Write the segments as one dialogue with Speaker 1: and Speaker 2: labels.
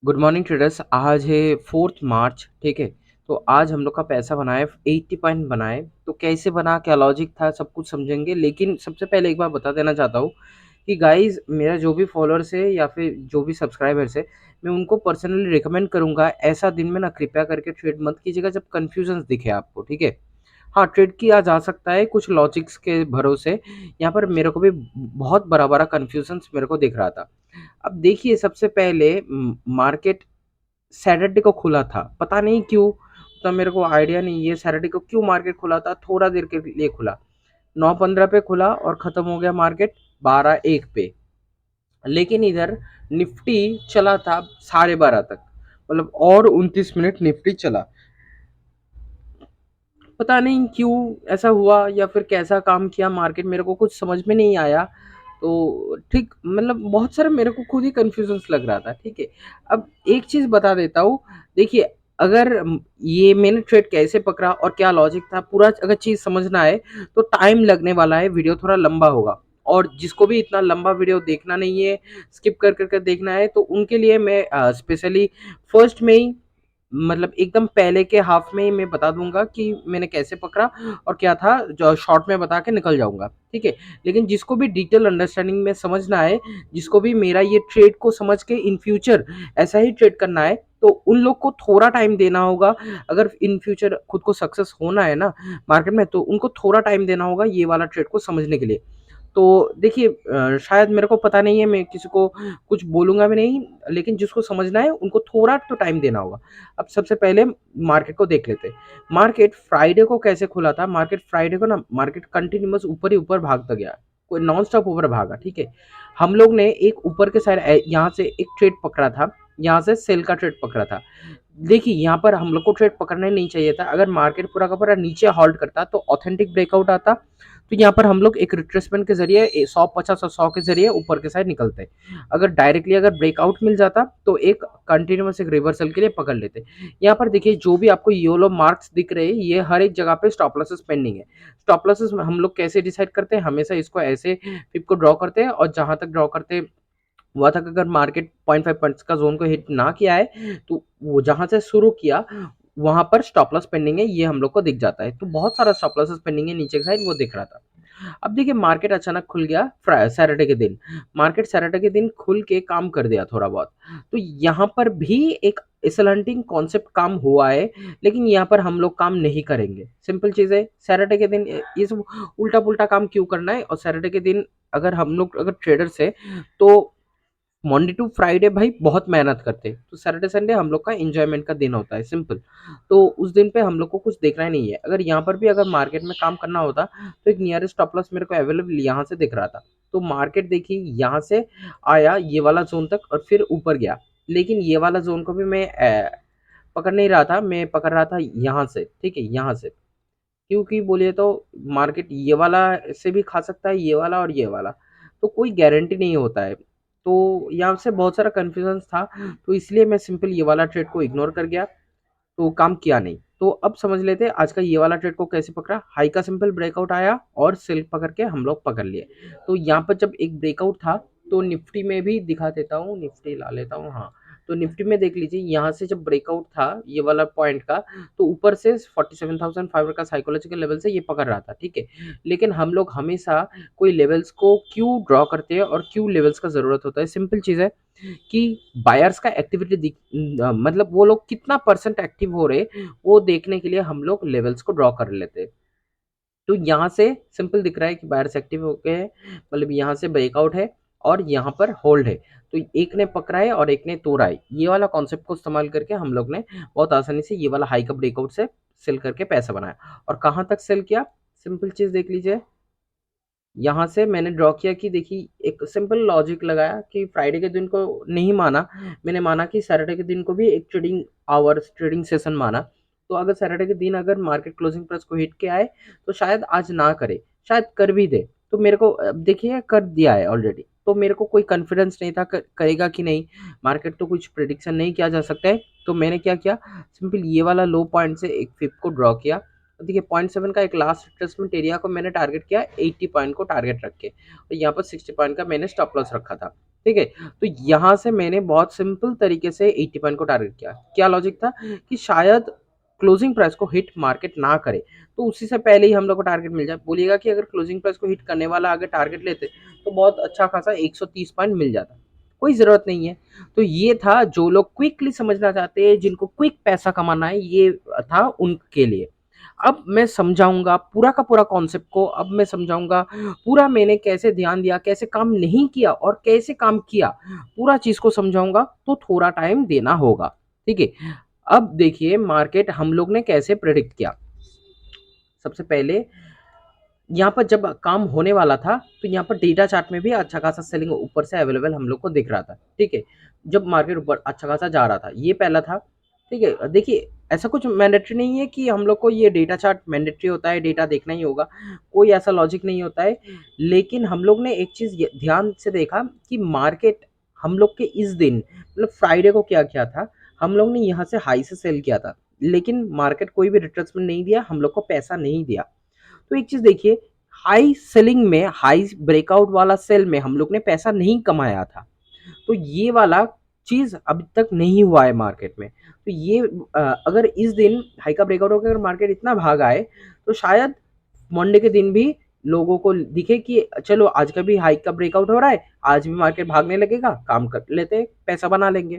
Speaker 1: Good morning traders. आज है 4th मार्च। ठीक है। तो आज हम लोग का पैसा बना है 80 पॉइंट बना है। तो कैसे बना, क्या लॉजिक था, सब कुछ समझेंगे। लेकिन सबसे पहले एक बार बता देना चाहता हूँ कि गाइज मेरा जो भी फॉलोअर्स है या फिर जो भी सब्सक्राइबर्स है, मैं उनको पर्सनली रिकमेंड करूंगा ऐसा दिन में ना कृपया करके ट्रेड मत कीजिएगा जब कन्फ्यूजन दिखे आपको। ठीक है। हाँ, ट्रेड किया जा सकता है कुछ लॉजिक्स के भरोसे। यहाँ पर मेरे को भी बहुत बड़ा कन्फ्यूजन मेरे को दिख रहा था। अब देखिए, सबसे पहले मार्केट सैटरडे को खुला था, पता नहीं क्यों। तो मेरे को आइडिया नहीं है सैटरडे को क्यों मार्केट खुला था। थोड़ा देर के लिए खुला, 9:15 पे खुला और खत्म हो गया मार्केट 12:01 पे। लेकिन इधर निफ्टी चला था 12:30 तक, मतलब और 29 मिनट निफ्टी चला। पता नहीं क्यों ऐसा हुआ या फिर कैसा काम किया मार्केट, मेरे को कुछ समझ में नहीं आया। तो ठीक, मतलब बहुत सारा मेरे को खुद ही कंफ्यूजन लग रहा था। ठीक है। अब एक चीज बता देता हूँ। देखिए, अगर ये मैंने ट्रेड कैसे पकड़ा और क्या लॉजिक था, पूरा अगर चीज समझना है तो टाइम लगने वाला है, वीडियो थोड़ा लंबा होगा। और जिसको भी इतना लंबा वीडियो देखना नहीं है, स्किप कर करके देखना है, तो उनके लिए मैं स्पेशली फर्स्ट में ही, मतलब एकदम पहले के हाफ में ही मैं बता दूंगा कि मैंने कैसे पकड़ा और क्या था, जो शॉर्ट में बता के निकल जाऊंगा। ठीक है। लेकिन जिसको भी डिटेल अंडरस्टैंडिंग में समझना है, जिसको भी मेरा ये ट्रेड को समझ के इन फ्यूचर ऐसा ही ट्रेड करना है, तो उन लोग को थोड़ा टाइम देना होगा। अगर इन फ्यूचर खुद को सक्सेस होना है ना मार्केट में, तो उनको थोड़ा टाइम देना होगा ये वाला ट्रेड को समझने के लिए। तो देखिए, शायद मेरे को पता नहीं है, मैं किसी को कुछ बोलूँगा भी नहीं, लेकिन जिसको समझना है उनको थोड़ा तो टाइम देना होगा। अब सबसे पहले मार्केट को देख लेते हैं। मार्केट फ्राइडे को कैसे खुला था। मार्केट फ्राइडे को ना, मार्केट कंटिन्यूअस ऊपर ही ऊपर भागता गया, कोई नॉन स्टॉप ऊपर भागा। ठीक है। हम लोग ने एक ऊपर के साइड यहाँ से एक ट्रेड पकड़ा था, यहाँ से सेल का ट्रेड पकड़ा था। देखिए, यहाँ पर हम लोग को ट्रेड पकड़ना ही नहीं चाहिए था। अगर मार्केट पूरा का पूरा नीचे हॉल्ट करता तो ऑथेंटिक ब्रेकआउट आता, तो यहाँ पर हम लोग एक रिट्रेसमेंट के जरिए 150 और 100 के जरिए ऊपर के साइड निकलते। अगर डायरेक्टली अगर ब्रेकआउट मिल जाता तो एक कंटिन्यूस एक रिवर्सल के लिए पकड़ लेते। यहाँ पर देखिए, जो भी आपको योलो मार्क्स दिख रहे हैं, ये हर एक जगह पे स्टॉप लॉसेस पेंडिंग है। स्टॉप लॉसेस हम लोग कैसे डिसाइड करते हैं, हमेशा इसको ऐसे फिप को ड्रॉ करते हैं, और जहां तक ड्रॉ करते हुआ था कि अगर मार्केट 0.5 पॉइंट्स का जोन को हिट ना किया है, तो वो जहां से शुरू किया वहां पर स्टॉप लॉस पेंडिंग है, ये हम लोग को दिख जाता है। तो बहुत सारा स्टॉप लॉसेस पेंडिंग है नीचे की साइड, वो दिख रहा था। अब देखिए, मार्केट अचानक खुल गया सैटरडे के दिन। मार्केट सैटरडे के दिन खुल के काम कर दिया थोड़ा बहुत। तो यहाँ पर भी एक स्लंटिंग कॉन्सेप्ट काम हुआ है, लेकिन यहाँ पर हम लोग काम नहीं करेंगे। सिंपल चीज है, सैटरडे के दिन ये सब उल्टा पुल्टा काम क्यों करना है। और सैटरडे के दिन अगर हम लोग अगर ट्रेडर्स है, तो मंडे टू फ्राइडे भाई बहुत मेहनत करते हैं, तो सैटरडे संडे हम लोग का एंजॉयमेंट का दिन होता है, सिंपल। तो उस दिन पे हम लोग को कुछ देखना ही नहीं है। अगर यहाँ पर भी अगर मार्केट में काम करना होता, तो एक नियरेस्ट स्टॉप लॉस मेरे को अवेलेबल यहाँ से दिख रहा था। तो मार्केट देखिए, यहाँ से आया ये वाला जोन तक और फिर ऊपर गया। लेकिन ये वाला जोन को भी मैं पकड़ नहीं रहा था, मैं पकड़ रहा था यहाँ से। ठीक है, यहाँ से। क्योंकि बोलिए तो मार्केट ये वाला से भी खा सकता है, ये वाला और ये वाला, तो कोई गारंटी नहीं होता है। तो यहाँ से बहुत सारा कन्फ्यूजन था, तो इसलिए मैं सिंपल ये वाला ट्रेड को इग्नोर कर गया, तो काम किया नहीं। तो अब समझ लेते हैं आज का ये वाला ट्रेड को कैसे पकड़ा। हाई का सिंपल ब्रेकआउट आया और सेल पकड़ के हम लोग पकड़ लिए। तो यहाँ पर जब एक ब्रेकआउट था, तो निफ्टी में भी दिखा देता हूँ, निफ्टी ला लेता हूँ। हाँ, तो निफ्टी में देख लीजिए, यहाँ से जब ब्रेकआउट था ये वाला पॉइंट का, तो ऊपर से 47,500 का साइकोलॉजिकल लेवल से ये पकड़ रहा था। ठीक है। लेकिन हम लोग हमेशा कोई लेवल्स को क्यों ड्रॉ करते हैं और क्यों लेवल्स का जरूरत होता है, सिंपल चीज है कि बायर्स का एक्टिविटी मतलब वो लोग कितना परसेंट एक्टिव हो रहे, वो देखने के लिए हम लोग लेवल्स को ड्रॉ कर लेते हैं। तो यहाँ से सिंपल दिख रहा है कि बायर्स एक्टिव हो गए हैं, मतलब यहाँ से ब्रेकआउट है और यहाँ पर होल्ड है। तो एक ने पकड़ा है और एक ने तोड़ा है। ये वाला कॉन्सेप्ट को इस्तेमाल करके हम लोग ने बहुत आसानी से ये वाला हाई का ब्रेकआउट से सेल करके पैसा बनाया। और कहाँ तक सेल किया, सिंपल चीज देख लीजिए। यहाँ से मैंने ड्रॉ किया कि देखिए, एक सिंपल लॉजिक लगाया कि फ्राइडे के दिन को नहीं माना, मैंने माना कि सैटरडे के दिन को भी एक ट्रेडिंग आवर्स ट्रेडिंग सेशन माना। तो अगर सैटरडे के दिन अगर मार्केट क्लोजिंग प्राइस को हिट के आए, तो शायद आज ना करे, शायद कर भी दे। तो मेरे को अब देखिए कर दिया है ऑलरेडी, तो मेरे को कोई कॉन्फिडेंस नहीं था करेगा कि नहीं। मार्केट तो कुछ प्रिडिक्शन नहीं किया जा सकता है। तो मैंने क्या किया, सिंपल ये वाला लो पॉइंट से एक फिप को ड्रॉ किया। तो देखिए, 0.7 का एक लास्ट रिट्रेसमेंट एरिया को मैंने टारगेट किया 80 पॉइंट को टारगेट रख के, और यहाँ पर 60 पॉइंट का मैंने स्टॉप लॉस रखा था। ठीक है? तो यहाँ से मैंने बहुत सिंपल तरीके से 80 पॉइंट को टारगेट किया। क्या लॉजिक था कि शायद क्लोजिंग प्राइस को हिट मार्केट ना करे, तो उसी से पहले ही हम लोग को टारगेट मिल जाए। बोलिएगा कि अगर क्लोजिंग प्राइस को हिट करने वाला अगर टारगेट लेते, तो बहुत अच्छा खासा 130 पॉइंट मिल जाता। कोई ज़रूरत नहीं है। तो ये था जो लोग क्विकली समझना चाहते हैं, जिनको क्विक पैसा कमाना है, ये था उनके लिए। अब मैं समझाऊँगा पूरा का पूरा कॉन्सेप्ट को, अब मैं समझाऊँगा पूरा मैंने कैसे ध्यान दिया, कैसे काम नहीं किया और कैसे काम किया, पूरा चीज़ को समझाऊँगा, तो थोड़ा टाइम देना होगा, ठीक है? अब देखिए मार्केट हम लोग ने कैसे प्रेडिक्ट किया। सबसे पहले यहाँ पर जब काम होने वाला था, तो यहाँ पर डेटा चार्ट में भी अच्छा खासा सेलिंग ऊपर से अवेलेबल हम लोग को दिख रहा था, ठीक है? जब मार्केट ऊपर अच्छा खासा जा रहा था, ये पहला था, ठीक है? देखिए, ऐसा कुछ मैंडेटरी नहीं है कि हम लोग को ये डेटा चार्ट मैंडेटरी होता है, डेटा देखना ही होगा, कोई ऐसा लॉजिक नहीं होता है। लेकिन हम लोग ने एक चीज़ ये ध्यान से देखा कि मार्केट हम लोग के इस दिन मतलब फ्राइडे को क्या किया था, हम लोग ने यहाँ से हाई से सेल किया था, लेकिन मार्केट कोई भी रिट्रेसमेंट नहीं दिया, हम लोग को पैसा नहीं दिया। तो एक चीज देखिए, हाई सेलिंग में हाई ब्रेकआउट वाला सेल में हम लोग ने पैसा नहीं कमाया था, तो ये वाला चीज अभी तक नहीं हुआ है मार्केट में। तो ये अगर इस दिन हाई का ब्रेकआउट होकर अगर मार्केट इतना भाग आए, तो शायद मंडे के दिन भी लोगों को दिखे कि चलो आज का भी हाई का ब्रेकआउट हो रहा है, आज भी मार्केट भागने लगेगा, काम कर लेते हैं, पैसा बना लेंगे।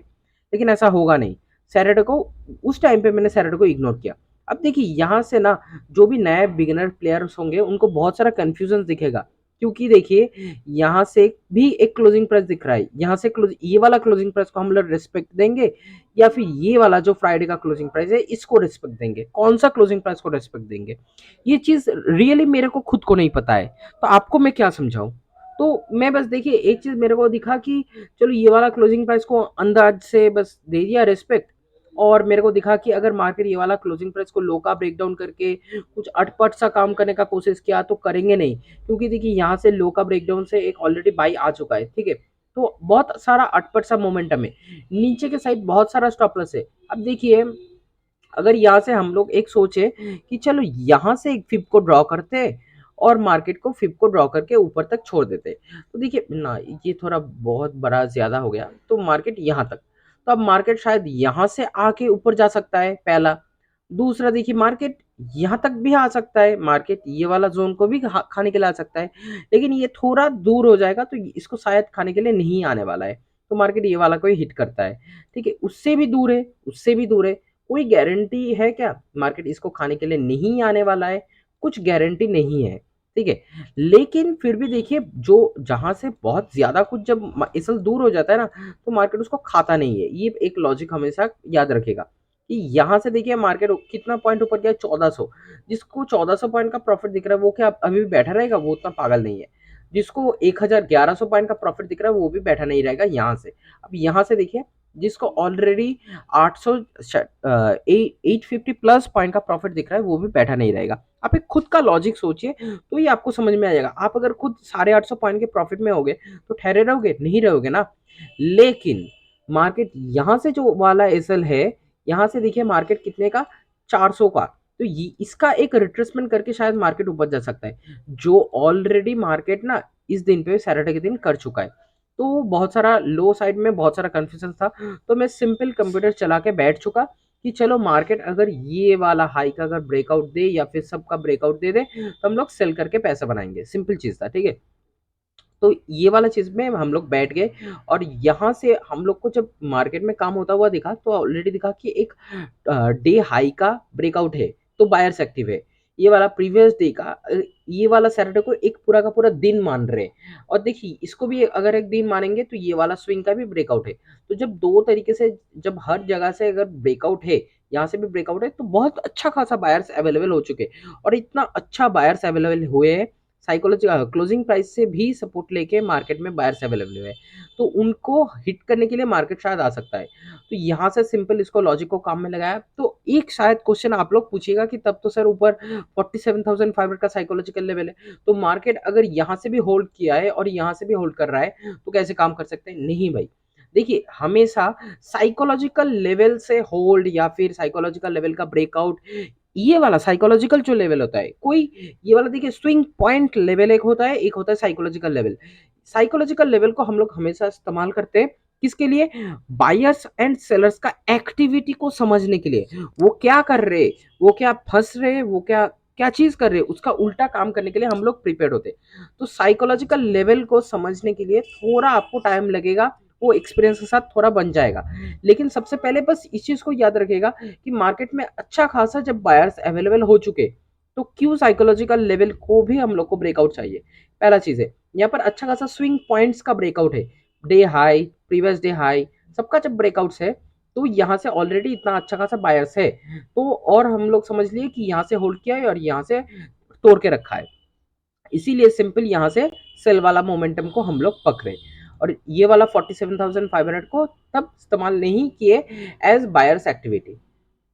Speaker 1: लेकिन ऐसा होगा नहीं। सैटरडे को उस टाइम पे मैंने सैटरडे को इग्नोर किया। अब देखिए यहाँ से ना, जो भी नए बिगिनर प्लेयर्स होंगे उनको बहुत सारा कंफ्यूजन दिखेगा, क्योंकि देखिए यहाँ से भी एक क्लोजिंग प्राइस दिख रहा है, यहाँ से क्लोज ये वाला क्लोजिंग प्राइस को हम लोग रिस्पेक्ट देंगे, या फिर ये वाला जो फ्राइडे का क्लोजिंग प्राइस है इसको रिस्पेक्ट देंगे, कौन सा क्लोजिंग प्राइस को रिस्पेक्ट देंगे, ये चीज रियली मेरे को खुद को नहीं पता है। तो आपको मैं क्या समझाऊं। तो मैं बस देखिए एक चीज मेरे को दिखा कि चलो ये वाला क्लोजिंग प्राइस को अंदाज से बस दे दिया रिस्पेक्ट, और मेरे को दिखा कि अगर मार्केट ये वाला क्लोजिंग प्राइस को लो का ब्रेक डाउन करके कुछ अटपट सा काम करने का कोशिश किया तो करेंगे नहीं, क्योंकि देखिए यहाँ से लो का ब्रेक डाउन से एक ऑलरेडी बाई आ चुका है, ठीक है? तो बहुत सारा अटपट सा मोमेंटम है, नीचे के साइड बहुत सारा स्टॉप लॉस है। अब देखिए अगर यहाँ से हम लोग एक सोचे कि चलो यहाँ से एक फिब को ड्रॉ करते और मार्केट को फिब को ड्रॉ करके ऊपर तक छोड़ देते, तो देखिए ना ये थोड़ा बहुत बड़ा ज्यादा हो गया, तो मार्केट यहाँ तक, तो अब मार्केट शायद यहाँ से आके ऊपर जा सकता है, पहला। दूसरा देखिए मार्केट यहाँ तक भी आ सकता है, मार्केट ये वाला जोन को भी खाने के लिए आ सकता है, लेकिन ये थोड़ा दूर हो जाएगा, तो इसको शायद खाने के लिए नहीं आने वाला है। तो मार्केट ये वाला को ही हिट करता है, ठीक है? उससे भी दूर है, उससे भी दूर है, कोई गारंटी है क्या मार्केट इसको खाने के लिए नहीं आने वाला है? कुछ गारंटी नहीं है, ठीक है? लेकिन फिर भी देखिए जो जहां से बहुत ज्यादा कुछ जब इसल दूर हो जाता है ना, तो मार्केट उसको खाता नहीं है। ये एक लॉजिक हमेशा याद रखेगा कि यहाँ से देखिए मार्केट कितना पॉइंट ऊपर गया, 1400। जिसको 1400 पॉइंट का प्रॉफिट दिख रहा है वो क्या अभी भी बैठा रहेगा? वो उतना पागल नहीं है। जिसको 1100 पॉइंट का प्रॉफिट दिख रहा है वो भी बैठा नहीं रहेगा यहाँ से। अब यहाँ से देखिए जिसको ऑलरेडी 800 850 प्लस पॉइंट का प्रॉफिट दिख रहा है वो भी बैठा नहीं रहेगा। आप एक खुद का लॉजिक सोचिए, तो ये आपको समझ में आ जाएगा। आप अगर खुद 850 पॉइंट के प्रॉफिट में होगे तो ठहरे रहोगे? नहीं रहोगे ना। लेकिन मार्केट यहाँ से जो वाला एसएल है, यहाँ से देखिए मार्केट कितने का, 400 का, तो ये इसका एक रिट्रेसमेंट करके शायद मार्केट ऊपर जा सकता है, जो ऑलरेडी मार्केट ना इस दिन पे सैटरडे के दिन कर चुका है। तो बहुत सारा लो साइड में बहुत सारा कंफ्यूजन था, तो मैं सिंपल कंप्यूटर चला के बैठ चुका कि चलो मार्केट अगर ये वाला हाई का अगर ब्रेकआउट दे या फिर सबका ब्रेकआउट दे दे, तो हम लोग सेल करके पैसा बनाएंगे। सिंपल चीज था, ठीक है? तो ये वाला चीज में हम लोग बैठ गए, और यहाँ से हम लोग को जब मार्केट में काम होता हुआ दिखा, तो ऑलरेडी दिखा कि एक डे हाई का ब्रेकआउट है, तो बायर्स एक्टिव है। ये वाला प्रीवियस डे का ये वाला सैटरडे को एक पूरा का पूरा दिन मान रहे हैं, और देखिए इसको भी अगर एक दिन मानेंगे तो ये वाला स्विंग का भी ब्रेकआउट है। तो जब दो तरीके से जब हर जगह से अगर ब्रेकआउट है, यहाँ से भी ब्रेकआउट है, तो बहुत अच्छा खासा बायर्स अवेलेबल हो चुके हैं, और इतना अच्छा बायर्स अवेलेबल हुए हैं, साइकोलॉजी क्लोजिंग प्राइस से भी सपोर्ट लेके मार्केट में बायर्स अवेलेबल है, तो उनको हिट करने के लिए मार्केट शायद आ सकता है। तो यहाँ से सिंपल इसको लॉजिक को काम में लगाया, तो एक शायद क्वेश्चन आप लोग पूछिएगा कि तब तो सर ऊपर 47,500 का साइकोलॉजिकल लेवल है, तो मार्केट अगर यहाँ से भी होल्ड किया है और यहाँ से भी होल्ड कर रहा है तो कैसे काम कर सकते हैं? नहीं भाई, देखिए हमेशा साइकोलॉजिकल लेवल से होल्ड या फिर साइकोलॉजिकल लेवल का ब्रेकआउट ये वाला साइकोलॉजिकल जो लेवल होता है, कोई ये वाला देखिए स्विंग पॉइंट लेवल एक होता है, एक होता है साइकोलॉजिकल लेवल। साइकोलॉजिकल लेवल को हम लोग हमेशा इस्तेमाल करते हैं किसके लिए? बायर्स एंड सेलर्स का एक्टिविटी को समझने के लिए। वो क्या कर रहे, वो क्या फंस रहे, वो क्या क्या चीज कर रहे, उसका उल्टा काम करने के लिए हम लोग प्रिपेयर्ड होते हैं। तो साइकोलॉजिकल लेवल को समझने के लिए थोड़ा आपको टाइम लगेगा, वो एक्सपीरियंस के साथ थोड़ा बन जाएगा। लेकिन सबसे पहले बस इस चीज को याद रखिएगा कि मार्केट में अच्छा खासा जब बायर्स अवेलेबल हो चुके, तो क्यों साइकोलॉजिकल लेवल को भी हम लोग को ब्रेकआउट चाहिए। पहला चीज है, यहाँ पर अच्छा खासा स्विंग पॉइंट्स का ब्रेकआउट है, day high, previous day high, सबका जब ब्रेकआउट्स है, तो यहाँ से ऑलरेडी इतना अच्छा खासा बायर्स है, तो और हम लोग समझ लिए कि यहाँ से होल्ड किया है और यहाँ से तोड़ के रखा है, इसीलिए सिंपल यहाँ से सेल वाला मोमेंटम को हम लोग पकड़े, और ये वाला 47,500 को तब इस्तेमाल नहीं किए एज बायर्स एक्टिविटी।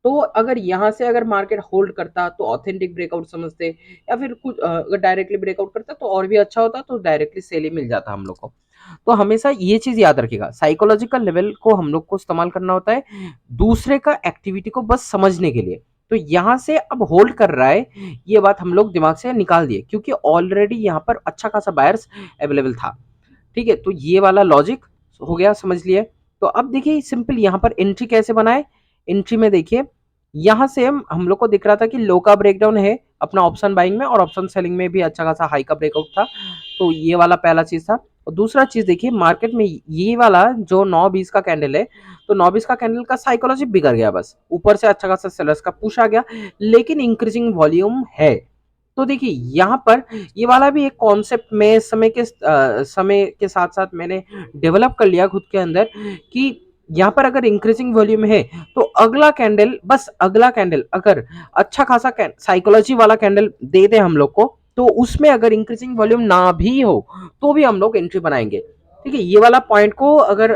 Speaker 1: तो अगर यहाँ से अगर मार्केट होल्ड करता तो ऑथेंटिक ब्रेकआउट समझते, या फिर कुछ अगर डायरेक्टली ब्रेकआउट करता तो और भी अच्छा होता, तो डायरेक्टली सेल ही मिल जाता हम लोग को। तो हमेशा ये चीज याद रखिएगा, साइकोलॉजिकल लेवल को हम लोग को इस्तेमाल करना होता है दूसरे का एक्टिविटी को बस समझने के लिए। तो यहाँ से अब होल्ड कर रहा है, ये बात हम लोग दिमाग से निकाल दिए, क्योंकि ऑलरेडी यहाँ पर अच्छा खासा बायर्स अवेलेबल था। ठीक है, तो ये वाला लॉजिक हो गया, समझ लिए। तो अब देखिए सिंपल यहाँ पर एंट्री कैसे बनाए। एंट्री में देखिए यहाँ से हम लोग को दिख रहा था कि लो का ब्रेकडाउन है अपना ऑप्शन बाइंग में, और ऑप्शन सेलिंग में भी अच्छा खासा हाई का ब्रेकआउट था। तो ये वाला पहला चीज था। और दूसरा चीज देखिए मार्केट में ये वाला जो 9-20 का कैंडल है, तो 9-20 का कैंडल का साइकोलॉजी बिगड़ गया, बस ऊपर से अच्छा खासा सेलर्स का पुश आ गया, लेकिन इंक्रीजिंग वॉल्यूम है। तो देखिए यहाँ पर ये वाला भी एक कॉन्सेप्ट में समय के साथ साथ मैंने डेवलप कर लिया खुद के अंदर, कि यहाँ पर अगर इंक्रीजिंग वॉल्यूम है, तो अगला कैंडल, बस अगला कैंडल अगर अच्छा खासा साइकोलॉजी वाला कैंडल दे दे हम लोग को, तो उसमें अगर इंक्रीजिंग वॉल्यूम ना भी हो तो भी हम लोग एंट्री बनाएंगे। ठीक है, ये वाला पॉइंट को अगर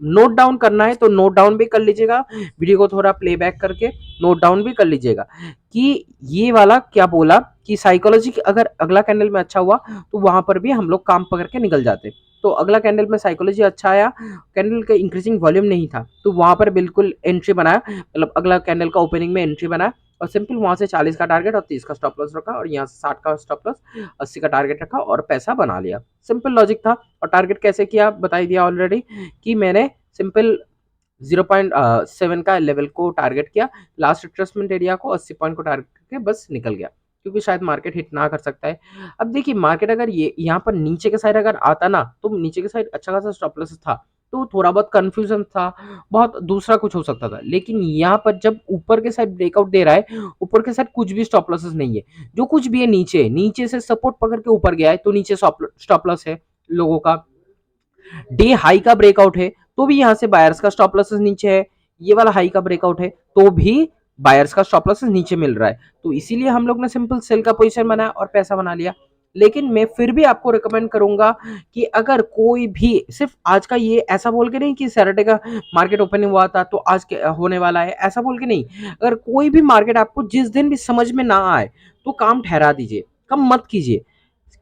Speaker 1: नोट डाउन करना है तो नोट डाउन भी कर लीजिएगा, वीडियो को थोड़ा प्लेबैक करके नोट डाउन भी कर लीजिएगा कि ये वाला क्या बोला, कि साइकोलॉजी अगर अगला कैंडल में अच्छा हुआ तो वहां पर भी हम लोग काम पकड़ के निकल जाते। तो अगला कैंडल में साइकोलॉजी अच्छा आया, कैंडल का इंक्रीजिंग वॉल्यूम नहीं था, तो वहां पर बिल्कुल एंट्री बनाया, मतलब अगला कैंडल का ओपनिंग में एंट्री बनाया, और सिंपल वहां से 40 का टारगेट और 30 का स्टॉप लॉस रखा, और यहाँ से 60 का स्टॉप लॉस, 80 का टारगेट रखा और पैसा बना लिया। सिंपल लॉजिक था। और टारगेट कैसे किया बता दिया ऑलरेडी, कि मैंने सिंपल 0.7 का लेवल को टारगेट किया, लास्ट रिट्रेसमेंट एरिया को 80 पॉइंट को टारगेट करके बस निकल गया, क्योंकि शायद मार्केट हिट ना कर सकता है। अब देखिए मार्केट अगर ये यहाँ पर नीचे के साइड अगर आता ना, तो नीचे के साइड अच्छा खासा स्टॉप लॉस था, तो थोड़ा बहुत कंफ्यूजन था, बहुत दूसरा कुछ हो सकता था। लेकिन यहाँ पर जब ऊपर के साइड ब्रेकआउट दे रहा है, ऊपर के साइड कुछ भी स्टॉप लॉसेस नहीं है, जो कुछ भी है नीचे, नीचे से सपोर्ट पकड़ के ऊपर गया है, तो नीचे स्टॉप लॉस है लोगों का। डे हाई का ब्रेकआउट है, तो भी यहाँ से बायर्स का स्टॉप लॉसेस नीचे है, ये वाला हाई का ब्रेकआउट है, तो भी बायर्स का स्टॉप लॉसेस नीचे मिल रहा है, तो इसीलिए हम लोग ने सिंपल सेल का पोजीशन बनाया और पैसा बना लिया। लेकिन मैं फिर भी आपको रिकमेंड करूंगा कि अगर कोई भी, सिर्फ आज का ये ऐसा बोल के नहीं कि सैटरडे का मार्केट ओपनिंग हुआ था तो आज होने वाला है, ऐसा बोल के नहीं, अगर कोई भी मार्केट आपको जिस दिन भी समझ में ना आए तो काम ठहरा दीजिए, कम मत कीजिए,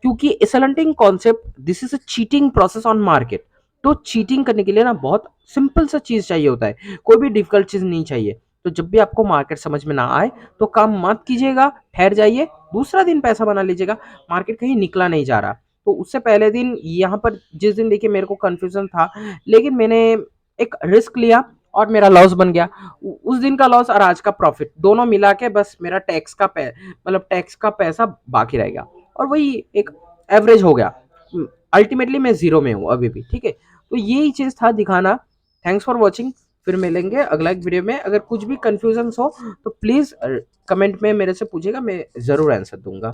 Speaker 1: क्योंकि एसएलएंटिंग concept, this is a cheating process on market. तो चीटिंग करने के लिए ना बहुत सिंपल सा चीज चाहिए होता है, कोई भी डिफिकल्ट चीज नहीं चाहिए। तो जब भी आपको मार्केट समझ में ना आए तो काम मत कीजिएगा, ठहर जाइए, दूसरा दिन पैसा बना लीजिएगा, मार्केट कहीं निकला नहीं जा रहा। तो उससे पहले दिन यहाँ पर जिस दिन देखिए मेरे को कंफ्यूजन था, लेकिन मैंने एक रिस्क लिया और मेरा लॉस बन गया। उस दिन का लॉस और आज का प्रॉफिट दोनों मिला के बस मेरा मतलब टैक्स का पैसा बाकी रह गया, और वही एक एवरेज हो गया। अल्टीमेटली मैं जीरो में हूँ अभी भी। ठीक है, तो यही चीज था दिखाना। थैंक्स फॉर वॉचिंग, फिर मिलेंगे अगला एक वीडियो में। अगर कुछ भी कंफ्यूजन हो तो प्लीज कमेंट में मेरे से पूछेगा, मैं जरूर आंसर दूंगा।